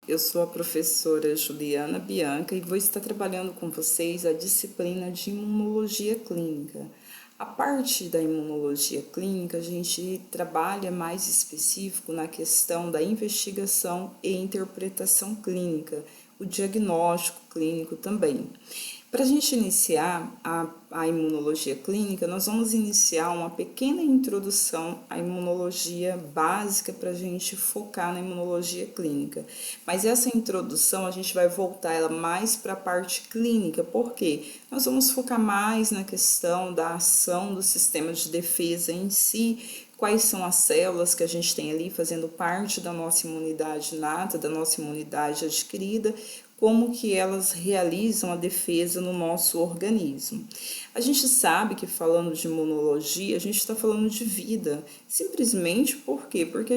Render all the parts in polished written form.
Eu sou a professora Juliana Bianca e vou estar trabalhando com vocês a disciplina de imunologia clínica. A parte da imunologia clínica, a gente trabalha mais específico na questão da investigação e interpretação clínica, o diagnóstico clínico também. Para a gente iniciar a imunologia clínica, nós vamos iniciar uma pequena introdução à imunologia básica para a gente focar na imunologia clínica. Mas essa introdução a gente vai voltar ela mais para a parte clínica, porque nós vamos focar mais na questão da ação do sistema de defesa em si, quais são as células que a gente tem ali fazendo parte da nossa imunidade inata, da nossa imunidade adquirida, como que elas realizam a defesa no nosso organismo. A gente sabe que falando de imunologia, a gente está falando de vida, simplesmente por quê? Porque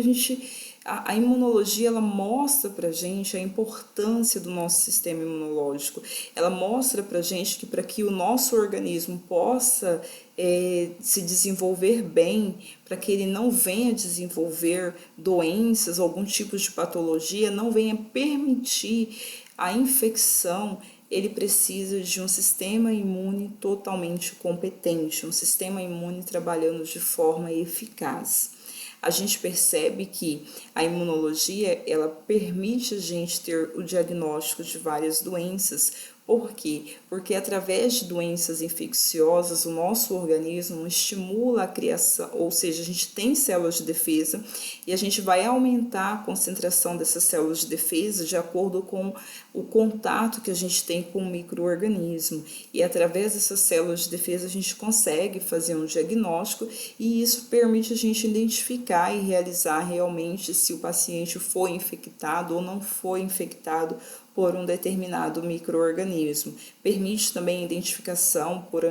a imunologia ela mostra para gente a importância do nosso sistema imunológico. Ela mostra para gente que para que o nosso organismo possa se desenvolver bem, para que ele não venha desenvolver doenças, algum tipo de patologia, não venha permitir a infecção, ele precisa de um sistema imune totalmente competente, um sistema imune trabalhando de forma eficaz. A gente percebe que a imunologia, ela permite a gente ter o diagnóstico de várias doenças. Por quê? Porque através de doenças infecciosas, o nosso organismo estimula a criação, ou seja, a gente tem células de defesa e a gente vai aumentar a concentração dessas células de defesa de acordo com o contato que a gente tem com o micro-organismo. E através dessas células de defesa a gente consegue fazer um diagnóstico e isso permite a gente identificar e realizar realmente se o paciente foi infectado ou não foi infectado por um determinado micro-organismo. Permite também a identificação por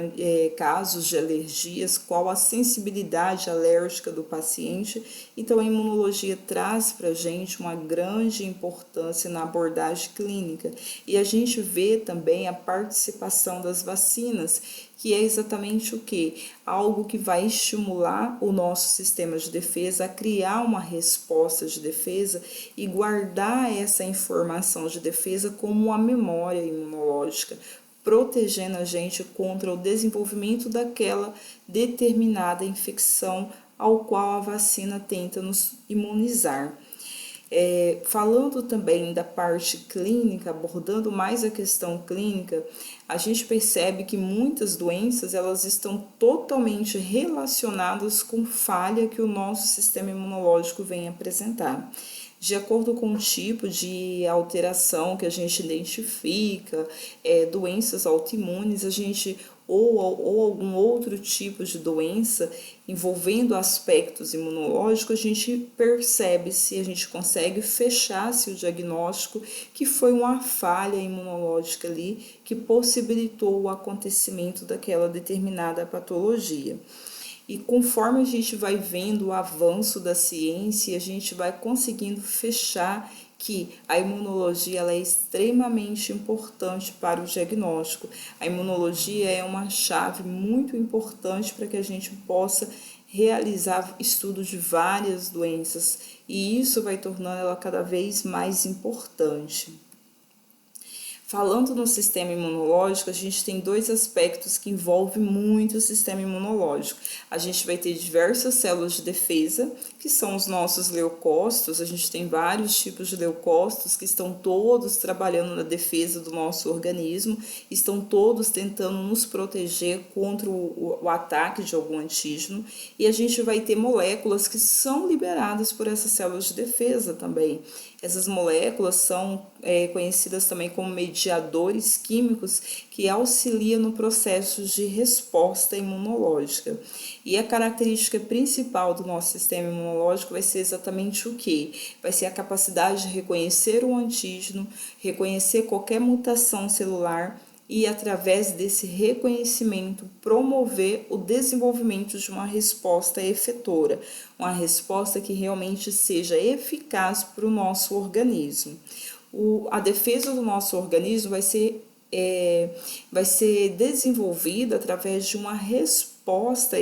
casos de alergias, qual a sensibilidade alérgica do paciente. Então, a imunologia traz para a gente uma grande importância na abordagem clínica. E a gente vê também a participação das vacinas, que é exatamente o que? Algo que vai estimular o nosso sistema de defesa a criar uma resposta de defesa e guardar essa informação de defesa como uma memória imunológica, protegendo a gente contra o desenvolvimento daquela determinada infecção ao qual a vacina tenta nos imunizar. Falando também da parte clínica, abordando mais a questão clínica, a gente percebe que muitas doenças elas estão totalmente relacionadas com falha que o nosso sistema imunológico vem apresentar. De acordo com o tipo de alteração que a gente identifica, doenças autoimunes, a gente ou algum outro tipo de doença envolvendo aspectos imunológicos, a gente percebe se a gente consegue fechar se o diagnóstico que foi uma falha imunológica ali que possibilitou o acontecimento daquela determinada patologia. E conforme a gente vai vendo o avanço da ciência, a gente vai conseguindo fechar que a imunologia ela é extremamente importante para o diagnóstico. A imunologia é uma chave muito importante para que a gente possa realizar estudos de várias doenças e isso vai tornando ela cada vez mais importante. Falando no sistema imunológico, a gente tem dois aspectos que envolvem muito o sistema imunológico. A gente vai ter diversas células de defesa, que são os nossos leucócitos. A gente tem vários tipos de leucócitos que estão todos trabalhando na defesa do nosso organismo, estão todos tentando nos proteger contra o ataque de algum antígeno. E a gente vai ter moléculas que são liberadas por essas células de defesa também. Essas moléculas são conhecidas também como mediadores químicos que auxiliam no processo de resposta imunológica. E a característica principal do nosso sistema imunológico vai ser exatamente o que? Vai ser a capacidade de reconhecer o antígeno, reconhecer qualquer mutação celular e, através desse reconhecimento, promover o desenvolvimento de uma resposta efetora, uma resposta que realmente seja eficaz para o nosso organismo. A defesa do nosso organismo vai ser desenvolvida através de uma resposta resposta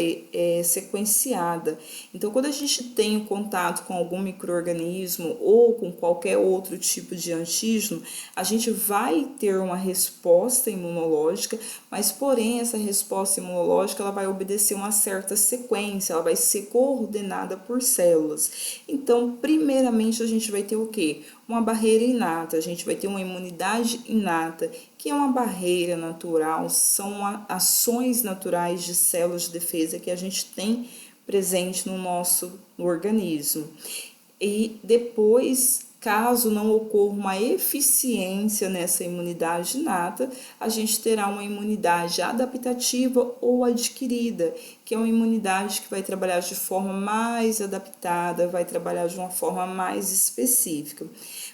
sequenciada. Então, quando a gente tem contato com algum micro-organismo ou com qualquer outro tipo de antígeno, a gente vai ter uma resposta imunológica, mas porém essa resposta imunológica ela vai obedecer uma certa sequência, ela vai ser coordenada por células. Então, primeiramente a gente vai ter o quê? Uma barreira inata, a gente vai ter uma imunidade inata, que é uma barreira natural, são ações naturais de células de defesa que a gente tem presente no nosso organismo. E depois, caso não ocorra uma eficiência nessa imunidade inata, a gente terá uma imunidade adaptativa ou adquirida, que é uma imunidade que vai trabalhar de forma mais adaptada, vai trabalhar de uma forma mais específica.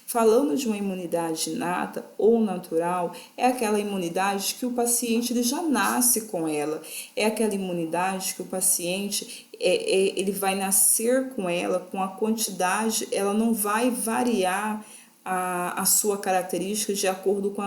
Falando de uma imunidade inata ou natural, é aquela imunidade que o paciente ele já nasce com ela, é aquela imunidade que o paciente ele vai nascer com ela, com a quantidade, ela não vai variar a sua característica de acordo com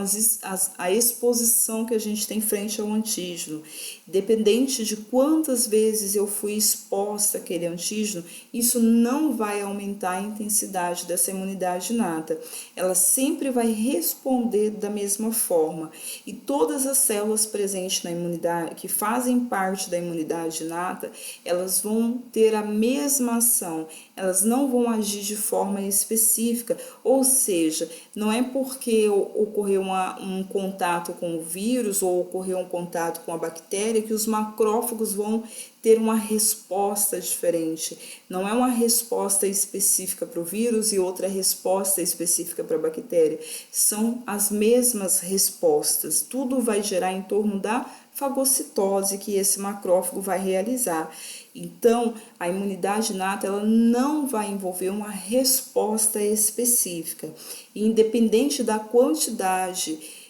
a exposição que a gente tem frente ao antígeno. Dependente de quantas vezes eu fui exposta àquele antígeno, isso não vai aumentar a intensidade dessa imunidade inata. Ela sempre vai responder da mesma forma. E todas as células presentes na imunidade, que fazem parte da imunidade inata, elas vão ter a mesma ação. Elas não vão agir de forma específica, ou seja, não é porque ocorreu um contato com o vírus ou ocorreu um contato com a bactéria que os macrófagos vão ter uma resposta diferente. Não é uma resposta específica para o vírus e outra resposta específica para a bactéria. São as mesmas respostas. Tudo vai gerar em torno da fagocitose que esse macrófago vai realizar. Então, a imunidade inata ela não vai envolver uma resposta específica. E independente da quantidade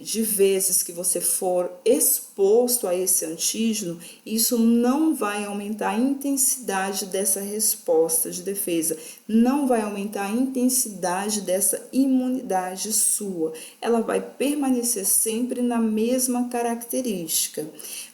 de vezes que você for exposto a esse antígeno, isso não vai aumentar a intensidade dessa resposta de defesa, não vai aumentar a intensidade dessa imunidade sua. Ela vai permanecer sempre na mesma característica.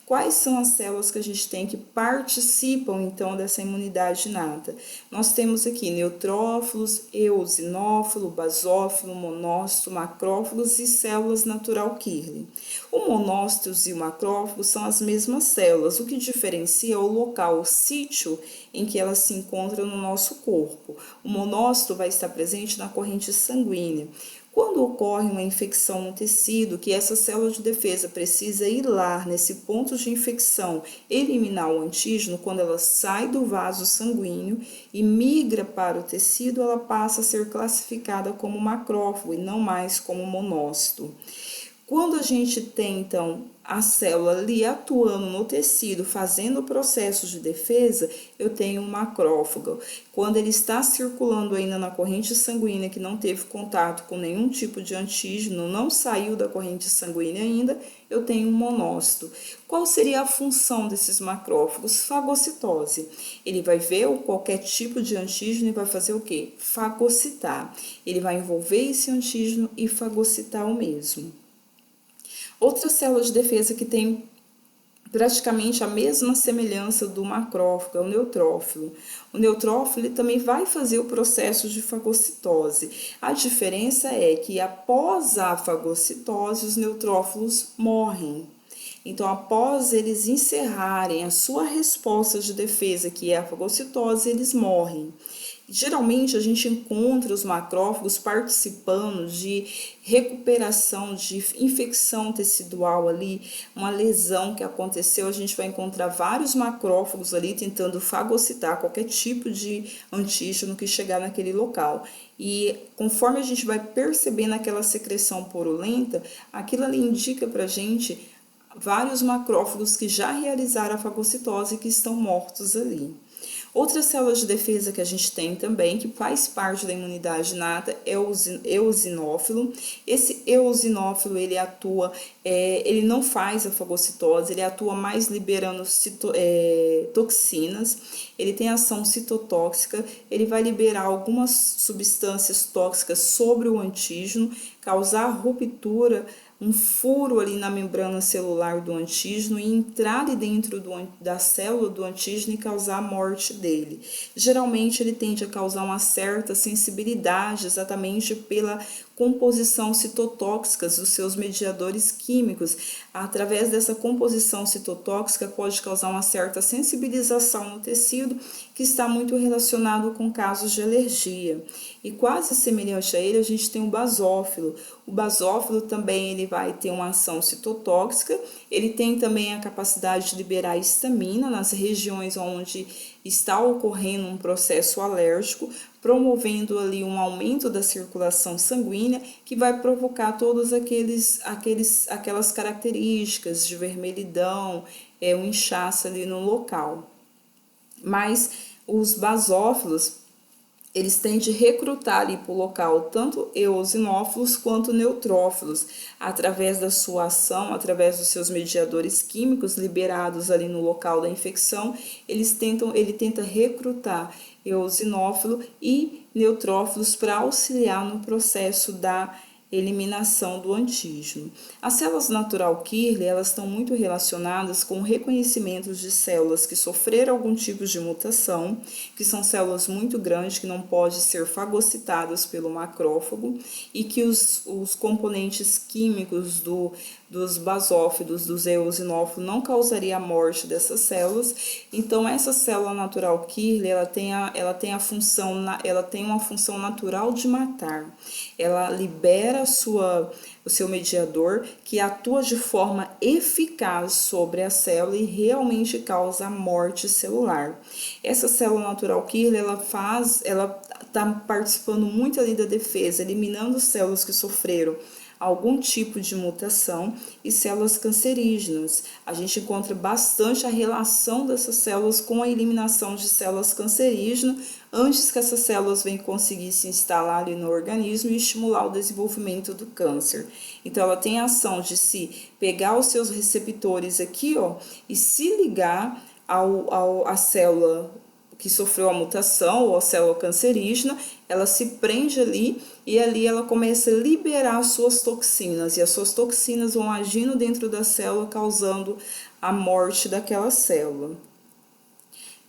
Quais são as células que a gente tem que participam, então, dessa imunidade inata? Nós temos aqui neutrófilos, eosinófilo, basófilo, monócito, macrófagos e células natural Killer. O monócito e o macrófago são as mesmas células, o que diferencia é o local, o sítio em que elas se encontram no nosso corpo. O monócito vai estar presente na corrente sanguínea. Quando ocorre uma infecção no tecido, que essa célula de defesa precisa ir lá nesse ponto de infecção, eliminar o antígeno, quando ela sai do vaso sanguíneo e migra para o tecido, ela passa a ser classificada como macrófago e não mais como monócito. Quando a gente tem, então, a célula ali atuando no tecido, fazendo o processo de defesa, eu tenho um macrófago. Quando ele está circulando ainda na corrente sanguínea, que não teve contato com nenhum tipo de antígeno, não saiu da corrente sanguínea ainda, eu tenho um monócito. Qual seria a função desses macrófagos? Fagocitose. Ele vai ver qualquer tipo de antígeno e vai fazer o quê? Fagocitar. Ele vai envolver esse antígeno e fagocitar o mesmo. Outra célula de defesa que tem praticamente a mesma semelhança do macrófago é o neutrófilo. O neutrófilo também vai fazer o processo de fagocitose. A diferença é que após a fagocitose, os neutrófilos morrem. Então, após eles encerrarem a sua resposta de defesa, que é a fagocitose, eles morrem. Geralmente a gente encontra os macrófagos participando de recuperação de infecção tecidual ali, uma lesão que aconteceu, a gente vai encontrar vários macrófagos ali tentando fagocitar qualquer tipo de antígeno que chegar naquele local. E conforme a gente vai percebendo aquela secreção purulenta, aquilo ali indica pra gente vários macrófagos que já realizaram a fagocitose e que estão mortos ali. Outras células de defesa que a gente tem também, que faz parte da imunidade inata, é o eosinófilo. Esse eosinófilo, ele atua, ele não faz a fagocitose, ele atua mais liberando toxinas, ele tem ação citotóxica, ele vai liberar algumas substâncias tóxicas sobre o antígeno, causar ruptura um furo ali na membrana celular do antígeno e entrar ali dentro da célula do antígeno e causar a morte dele. Geralmente ele tende a causar uma certa sensibilidade exatamente pela composição citotóxica dos seus mediadores químicos. Através dessa composição citotóxica pode causar uma certa sensibilização no tecido, que está muito relacionado com casos de alergia. E quase semelhante a ele, a gente tem o basófilo. O basófilo também ele vai ter uma ação citotóxica, ele tem também a capacidade de liberar histamina nas regiões onde está ocorrendo um processo alérgico, promovendo ali um aumento da circulação sanguínea, que vai provocar todas aquelas características de vermelhidão, um inchaço ali no local. Mas os basófilos, eles tendem a recrutar ali para o local tanto eosinófilos quanto neutrófilos, através da sua ação, através dos seus mediadores químicos liberados ali no local da infecção, ele tenta recrutar eosinófilo e neutrófilos para auxiliar no processo da eliminação do antígeno. As células natural killer, elas estão muito relacionadas com o reconhecimento de células que sofreram algum tipo de mutação, que são células muito grandes, que não podem ser fagocitadas pelo macrófago, e que os componentes químicos dos basófilos, dos eosinófilos, não causaria a morte dessas células. Então, essa célula natural killer, ela tem uma função natural de matar. Ela libera o seu mediador, que atua de forma eficaz sobre a célula e realmente causa a morte celular. Essa célula natural killer, ela está participando muito ali da defesa, eliminando células que sofreram algum tipo de mutação e células cancerígenas. A gente encontra bastante a relação dessas células com a eliminação de células cancerígenas antes que essas células venham conseguir se instalar ali no organismo e estimular o desenvolvimento do câncer. Então, ela tem a ação de se pegar os seus receptores aqui, e se ligar à célula que sofreu a mutação ou a célula cancerígena, ela se prende ali e ali ela começa a liberar suas toxinas, e as suas toxinas vão agindo dentro da célula, causando a morte daquela célula.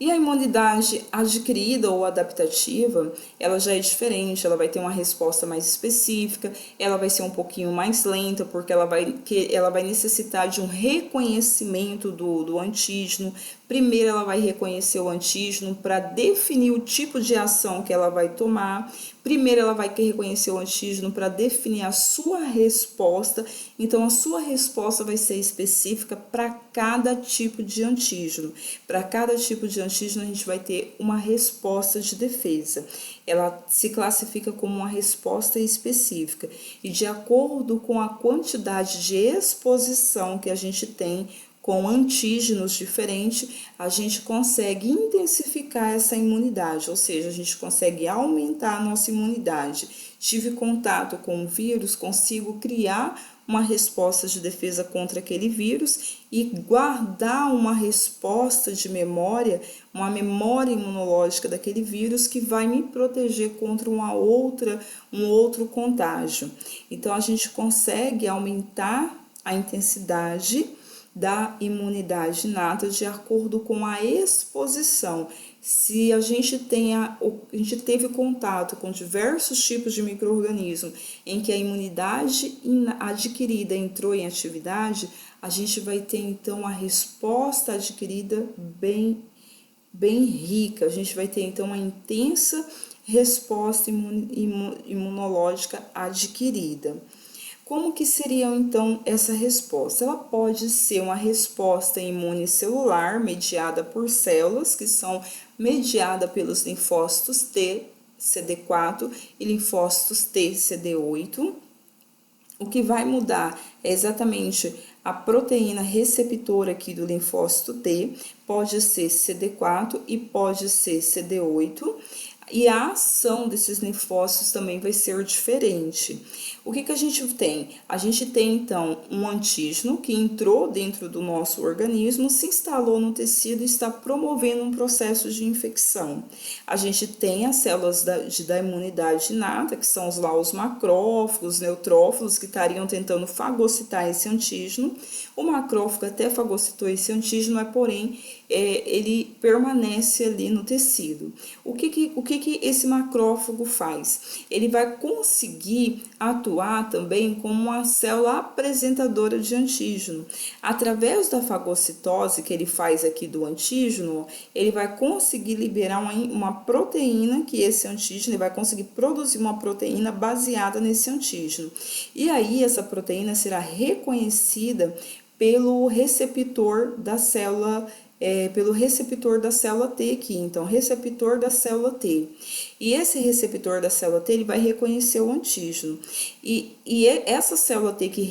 E a imunidade adquirida ou adaptativa, ela já é diferente, ela vai ter uma resposta mais específica, ela vai ser um pouquinho mais lenta, porque ela vai necessitar de um reconhecimento do antígeno. Primeiro ela vai reconhecer o antígeno para definir o tipo de ação que ela vai tomar. Primeiro ela vai reconhecer o antígeno para definir a sua resposta. Então a sua resposta vai ser específica para cada tipo de antígeno. Para cada tipo de antígeno a gente vai ter uma resposta de defesa. Ela se classifica como uma resposta específica e de acordo com a quantidade de exposição que a gente tem com antígenos diferentes, a gente consegue intensificar essa imunidade, ou seja, a gente consegue aumentar a nossa imunidade. Tive contato com o vírus, consigo criar uma resposta de defesa contra aquele vírus e guardar uma resposta de memória, uma memória imunológica daquele vírus que vai me proteger contra um outro contágio. Então, a gente consegue aumentar a intensidade da imunidade inata de acordo com a exposição. Se a gente teve contato com diversos tipos de micro-organismos em que a imunidade adquirida entrou em atividade, a gente vai ter então a resposta adquirida bem rica. A gente vai ter então uma intensa resposta imunológica adquirida. Como que seria então essa resposta? Ela pode ser uma resposta imune celular mediada por células que são mediadas pelos linfócitos T, CD4 e linfócitos T, CD8. O que vai mudar é exatamente a proteína receptora aqui do linfócito T, pode ser CD4 e pode ser CD8. e a ação desses linfócitos também vai ser diferente. O que a gente tem? A gente tem então um antígeno que entrou dentro do nosso organismo, se instalou no tecido e está promovendo um processo de infecção. A gente tem as células da imunidade inata, que são lá os macrófagos, neutrófilos, que estariam tentando fagocitar esse antígeno. O macrófago até fagocitou esse antígeno, mas porém ele permanece ali no tecido. O que esse macrófago faz? Ele vai conseguir atuar também como uma célula apresentadora de antígeno. Através da fagocitose que ele faz aqui do antígeno, ele vai conseguir liberar uma proteína que esse antígeno, ele vai conseguir produzir uma proteína baseada nesse antígeno. E aí essa proteína será reconhecida pelo receptor da célula T aqui, então, receptor da célula T. E esse receptor da célula T, ele vai reconhecer o antígeno. E essa célula T que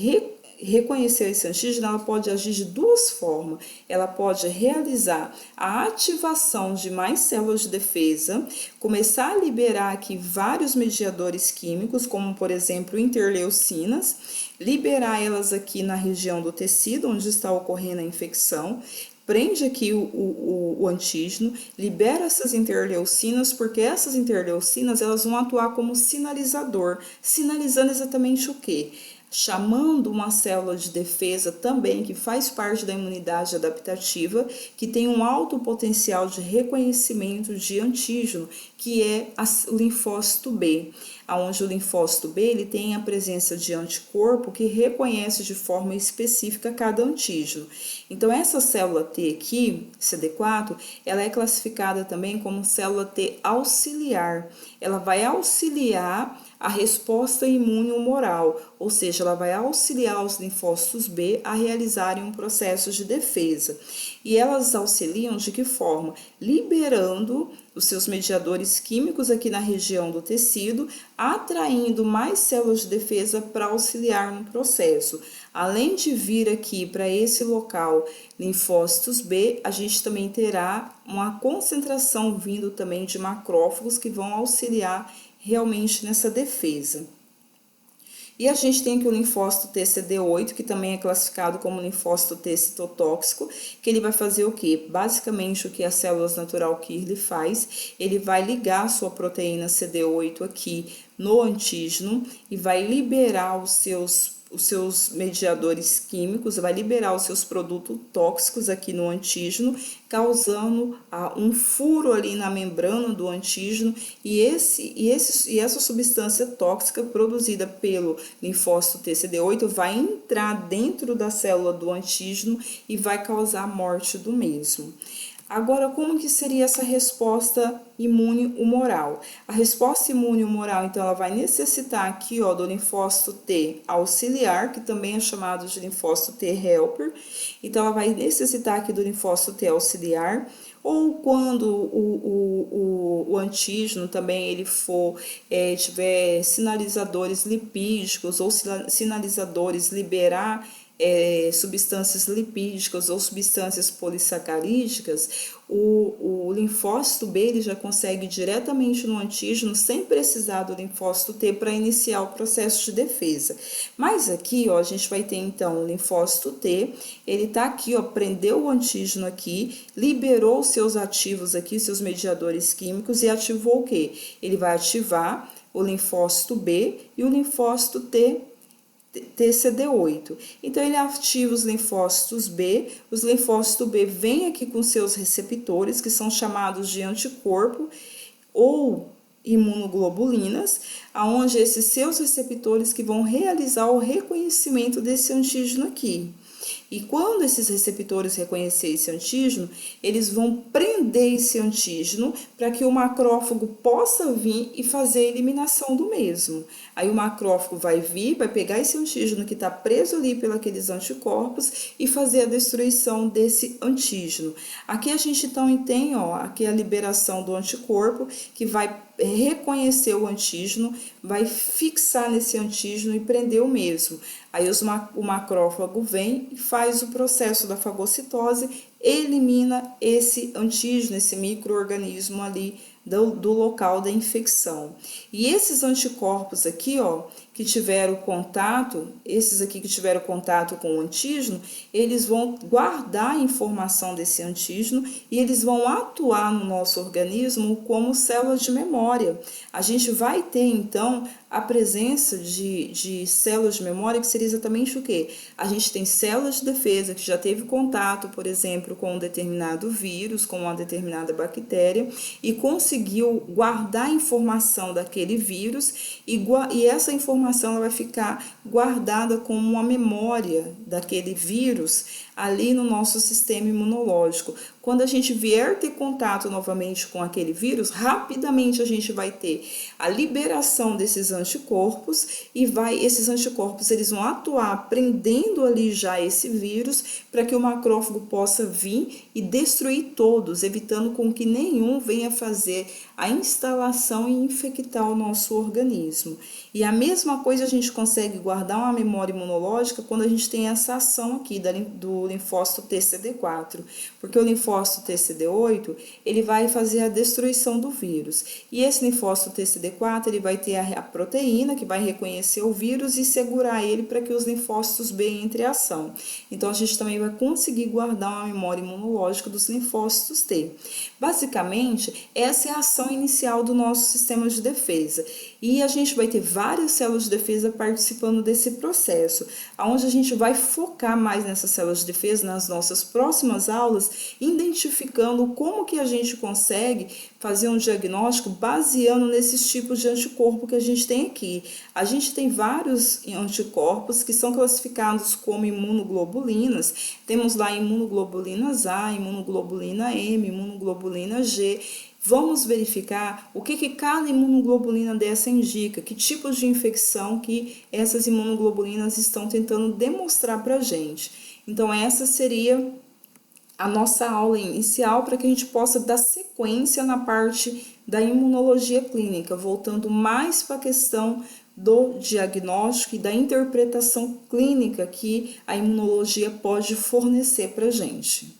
reconheceu esse antígeno, ela pode agir de duas formas. Ela pode realizar a ativação de mais células de defesa, começar a liberar aqui vários mediadores químicos, como, por exemplo, interleucinas, liberar elas aqui na região do tecido, onde está ocorrendo a infecção, prende aqui o antígeno, libera essas interleucinas, porque essas interleucinas elas vão atuar como sinalizador, sinalizando exatamente o quê? Chamando uma célula de defesa também, que faz parte da imunidade adaptativa, que tem um alto potencial de reconhecimento de antígeno, que é o linfócito B, onde o linfócito B ele tem a presença de anticorpo que reconhece de forma específica cada antígeno. Então, essa célula T aqui, CD4, ela é classificada também como célula T auxiliar. Ela vai auxiliar a resposta imune humoral, ou seja, ela vai auxiliar os linfócitos B a realizarem um processo de defesa. E elas auxiliam de que forma? Liberando os seus mediadores químicos aqui na região do tecido, atraindo mais células de defesa para auxiliar no processo. Além de vir aqui para esse local linfócitos B, a gente também terá uma concentração vindo também de macrófagos que vão auxiliar realmente nessa defesa. E a gente tem aqui o linfócito TCD8, que também é classificado como linfócito T citotóxico, que ele vai fazer o quê? Basicamente o que as células natural killer faz, ele vai ligar a sua proteína CD8 aqui no antígeno e vai liberar os seus mediadores químicos, vai liberar os seus produtos tóxicos aqui no antígeno, causando um furo ali na membrana do antígeno e essa substância tóxica produzida pelo linfócito TCD8 vai entrar dentro da célula do antígeno e vai causar a morte do mesmo. Agora, como que seria essa resposta imune humoral? A resposta imune humoral, então, ela vai necessitar aqui, ó, do linfócito T auxiliar, que também é chamado de linfócito T helper. Então, ela vai necessitar aqui do linfócito T auxiliar, ou quando o antígeno também ele tiver sinalizadores lipídicos ou sinalizadores liberar substâncias lipídicas ou substâncias polissacarídicas, o linfócito B ele já consegue diretamente no antígeno sem precisar do linfócito T para iniciar o processo de defesa. Mas aqui, ó, a gente vai ter então o linfócito T, ele tá aqui, ó, prendeu o antígeno aqui, liberou os seus ativos aqui, seus mediadores químicos e ativou o quê? Ele vai ativar o linfócito B e o linfócito TCD8. Então, ele ativa os linfócitos B, os linfócitos B vêm aqui com seus receptores, que são chamados de anticorpo ou imunoglobulinas, aonde esses seus receptores que vão realizar o reconhecimento desse antígeno aqui. E quando esses receptores reconhecerem esse antígeno, eles vão prender esse antígeno para que o macrófago possa vir e fazer a eliminação do mesmo. Aí o macrófago vai vir, vai pegar esse antígeno que está preso ali pelos anticorpos e fazer a destruição desse antígeno. Aqui a gente então tem, ó, aqui a liberação do anticorpo que vai reconhecer o antígeno, vai fixar nesse antígeno e prender o mesmo. Aí o macrófago vem e faz o processo da fagocitose, elimina esse antígeno, esse micro-organismo ali do local da infecção. E esses anticorpos aqui, ó, que tiveram contato, esses aqui que tiveram contato com o antígeno, eles vão guardar a informação desse antígeno e eles vão atuar no nosso organismo como células de memória. A gente vai ter, então, a presença de células de memória, que seria exatamente o quê? A gente tem células de defesa que já teve contato, por exemplo, com um determinado vírus, com uma determinada bactéria, e conseguiu guardar a informação daquele vírus, e essa informação ela vai ficar guardada como uma memória daquele vírus ali no nosso sistema imunológico. Quando a gente vier ter contato novamente com aquele vírus, rapidamente a gente vai ter a liberação desses anticorpos e esses anticorpos eles vão atuar prendendo ali já esse vírus para que o macrófago possa vir e destruir todos, evitando com que nenhum venha fazer a instalação e infectar o nosso organismo. E a mesma coisa a gente consegue guardar uma memória imunológica quando a gente tem essa ação aqui do linfócito TCD4, porque o linfócito TCD8 ele vai fazer a destruição do vírus, e esse linfócito TCD4 ele vai ter a proteína que vai reconhecer o vírus e segurar ele para que os linfócitos B entrem em ação. Então a gente também vai conseguir guardar uma memória imunológica dos linfócitos T. Basicamente, essa é a ação inicial do nosso sistema de defesa. E a gente vai ter várias células de defesa participando desse processo, onde a gente vai focar mais nessas células de defesa nas nossas próximas aulas, identificando como que a gente consegue fazer um diagnóstico baseando nesses tipos de anticorpo que a gente tem aqui. A gente tem vários anticorpos que são classificados como imunoglobulinas. Temos lá imunoglobulinas A, imunoglobulina M, imunoglobulina G. Vamos verificar o que cada imunoglobulina dessa indica, que tipos de infecção que essas imunoglobulinas estão tentando demonstrar para a gente. Então, essa seria a nossa aula inicial para que a gente possa dar sequência na parte da imunologia clínica, voltando mais para a questão do diagnóstico e da interpretação clínica que a imunologia pode fornecer para a gente.